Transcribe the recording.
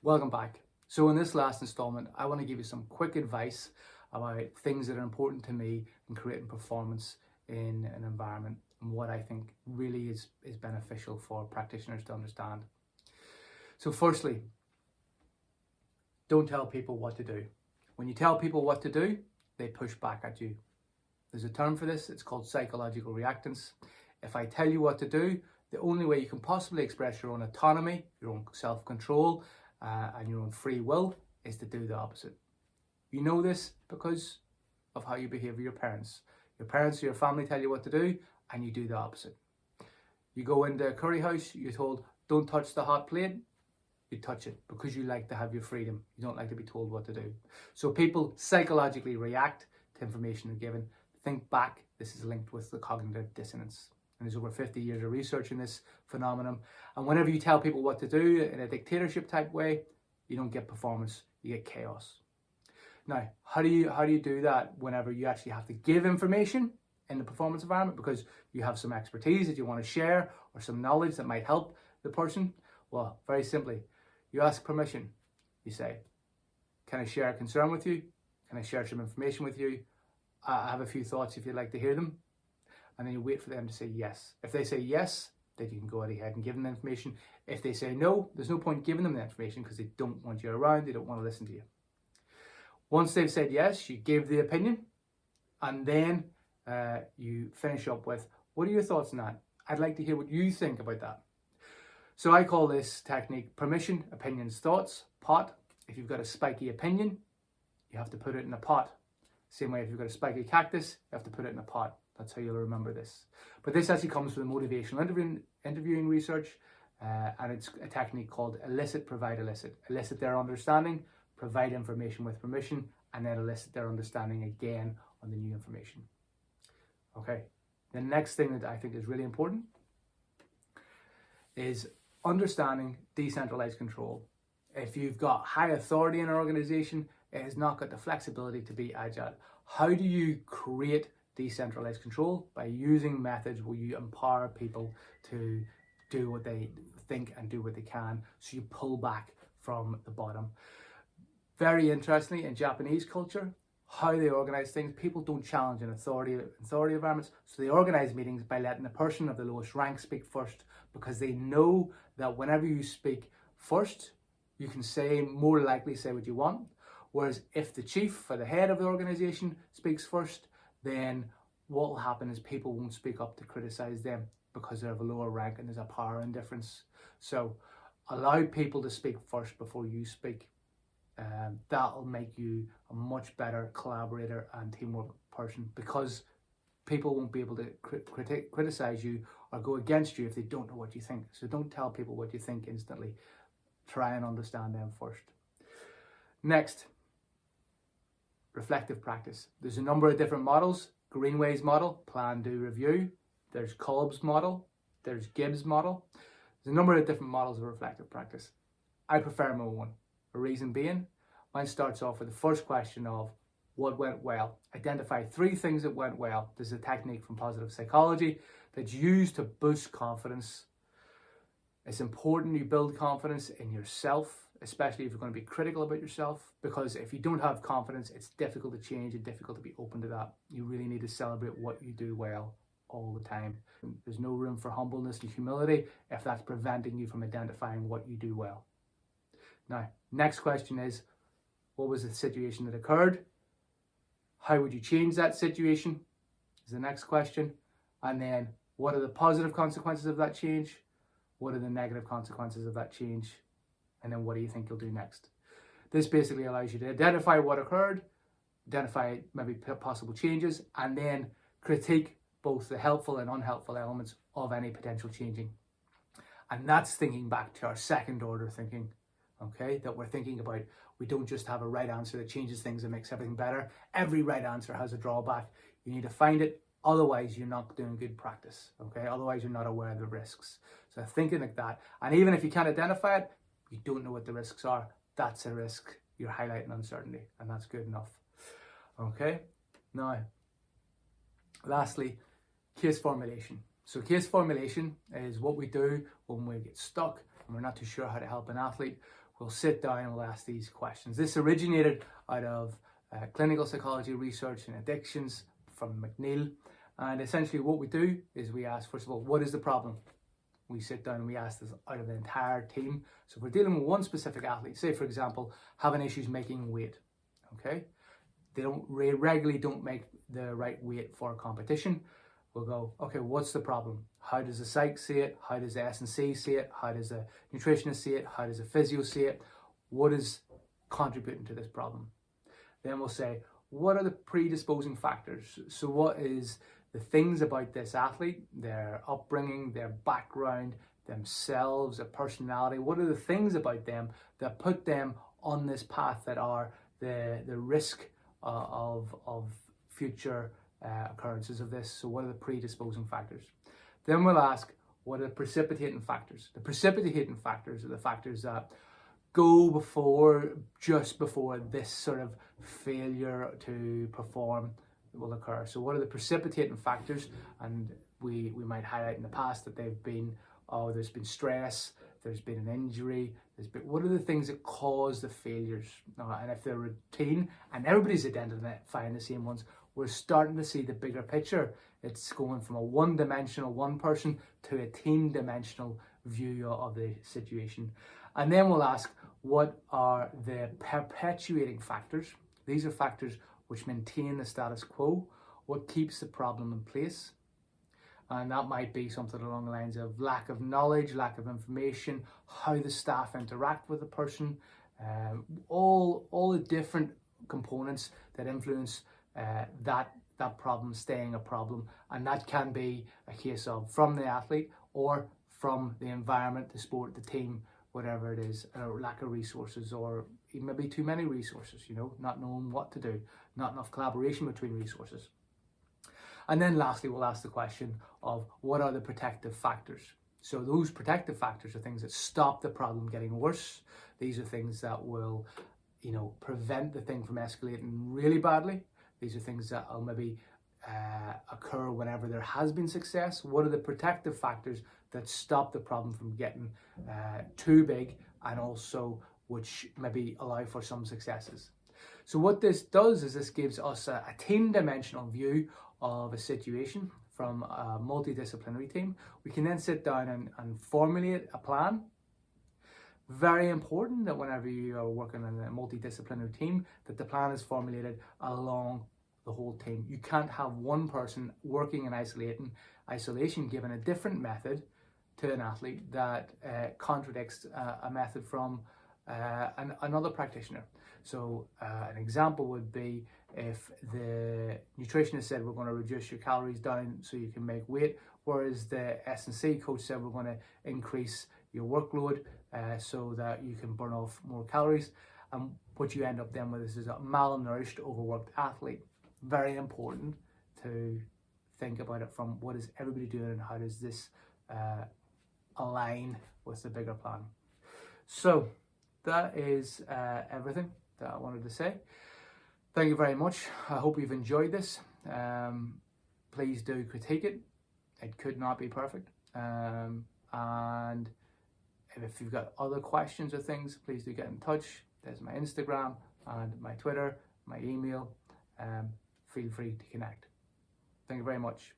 Welcome back. So in this last installment, I want to give you some quick advice about things that are important to me in creating performance in an environment and what I think really is beneficial for practitioners to understand. So firstly, don't tell people what to do. When you tell people what to do, they push back at you. There's a term for this, it's called psychological reactance. If I tell you what to do, the only way you can possibly express your own autonomy, your own self-control, and your own free will is to do the opposite. You know this because of how you behave with your parents. Your parents or your family tell you what to do and you do the opposite. You go into a curry house, you're told, don't touch the hot plate. You touch it because you like to have your freedom. You don't like to be told what to do. So people psychologically react to information they're given. Think back, this is linked with the cognitive dissonance. And there's over 50 years of research in this phenomenon. And whenever you tell people what to do in a dictatorship type way, you don't get performance, you get chaos. Now, how do you do that whenever you actually have to give information in the performance environment because you have some expertise that you want to share or some knowledge that might help the person? Well, very simply, you ask permission. You say, can I share a concern with you? Can I share some information with you? I have a few thoughts if you'd like to hear them. And then you wait for them to say yes. If they say yes, then you can go ahead and give them the information. If they say no, there's no point giving them the information because they don't want you around, they don't want to listen to you. Once they've said yes, you give the opinion, and then you finish up with, what are your thoughts on that? I'd like to hear what you think about that. So I call this technique permission, opinions, thoughts, pot. If you've got a spiky opinion, you have to put it in a pot. Same way if you've got a spiky cactus, you have to put it in a pot. That's how you'll remember this. But this actually comes from motivational interviewing research, and it's a technique called elicit, provide, elicit. Elicit their understanding, provide information with permission, and then elicit their understanding again on the new information. Okay, the next thing that I think is really important is understanding decentralized control. If you've got high authority in an organization, it has not got the flexibility to be agile. How do you create decentralized control? By using methods where you empower people to do what they think and do what they can, so you pull back from the bottom. Very interestingly, in Japanese culture, how they organize things, people don't challenge in authority environments, so they organize meetings by letting the person of the lowest rank speak first, because they know that whenever you speak first, you can more likely say what you want. Whereas if the chief or the head of the organization speaks first, then what will happen is people won't speak up to criticize them because they're of a lower rank and there's a power indifference. So allow people to speak first before you speak. That'll make you a much better collaborator and teamwork person, because people won't be able to criticize you or go against you if they don't know what you think. So don't tell people what you think instantly. Try and understand them first. Next, reflective practice. There's a number of different models. Greenway's model, plan, do, review. There's Kolb's model. There's Gibbs' model. There's a number of different models of reflective practice. I prefer my own. The reason being, mine starts off with the first question of what went well. Identify 3 things that went well. There's a technique from positive psychology that's used to boost confidence. It's important you build confidence in yourself, especially if you're going to be critical about yourself, because if you don't have confidence, it's difficult to change and difficult to be open to that. You really need to celebrate what you do well all the time. There's no room for humbleness and humility if that's preventing you from identifying what you do well. Now, next question is, what was the situation that occurred? How would you change that situation? Is the next question. And then, what are the positive consequences of that change? What are the negative consequences of that change? And then what do you think you'll do next? This basically allows you to identify what occurred, identify maybe possible changes, and then critique both the helpful and unhelpful elements of any potential changing. And that's thinking back to our second order thinking, okay, that we're thinking about. We don't just have a right answer that changes things and makes everything better. Every right answer has a drawback. You need to find it, otherwise you're not doing good practice, okay? Otherwise you're not aware of the risks. So thinking like that, and even if you can't identify it, you don't know what the risks are, that's a risk. You're highlighting uncertainty, and that's good enough. Okay, now, lastly, case formulation. So case formulation is what we do when we get stuck and we're not too sure how to help an athlete. we'll sit down and we'll ask these questions. This originated out of clinical psychology research and addictions from McNeil. And essentially what we do is we ask, first of all, what is the problem? We sit down and we ask this out of the entire team. So if we're dealing with one specific athlete, say for example, having issues making weight, okay? They regularly don't make the right weight for a competition. We'll go, okay, what's the problem? How does the psych see it? How does the S&C see it? How does the nutritionist see it? How does the physio see it? What is contributing to this problem? Then we'll say, what are the predisposing factors? So what is the things about this athlete, their upbringing, their background, themselves, their personality? What are the things about them that put them on this path that are the risk of future occurrences of this? So what are the predisposing factors? Then we'll ask, what are the precipitating factors? The precipitating factors are the factors that go before, just before this sort of failure to perform will occur. So what are the precipitating factors? And we might highlight in the past that they've been, oh, there's been stress, there's been an injury, what are the things that cause the failures? And if they're routine and everybody's identifying the same ones, we're starting to see the bigger picture. It's going from a one-dimensional one person to a team-dimensional view of the situation. And then we'll ask, what are the perpetuating factors? These are factors which maintain the status quo. What keeps the problem in place? And that might be something along the lines of lack of knowledge, lack of information, how the staff interact with the person, all the different components that influence that problem staying a problem. And that can be a case of from the athlete or from the environment, the sport, the team, whatever it is, lack of resources, or maybe too many resources, not knowing what to do, not enough collaboration between resources. And then lastly, we'll ask the question of what are the protective factors? So those protective factors are things that stop the problem getting worse. These are things that will, prevent the thing from escalating really badly. These are things that will maybe occur whenever there has been success. What are the protective factors that stop the problem from getting too big, and also which maybe allow for some successes? So what this does is this gives us a team-dimensional view of a situation from a multidisciplinary team. We can then sit down and formulate a plan. Very important that whenever you are working in a multidisciplinary team, that the plan is formulated along the whole team. You can't have one person working in isolation given a different method to an athlete that contradicts a method from another practitioner. So an example would be if the nutritionist said we're going to reduce your calories down so you can make weight, whereas the S&C coach said we're going to increase your workload so that you can burn off more calories. And what you end up then with is a malnourished, overworked athlete. Very important to think about it from what is everybody doing and how does this align with the bigger plan. So that is everything that I wanted to say. Thank you very much. I hope you've enjoyed this. Please do critique it. It could not be perfect. And if you've got other questions or things, please do get in touch. There's my Instagram and my Twitter, my email. Feel free to connect. Thank you very much.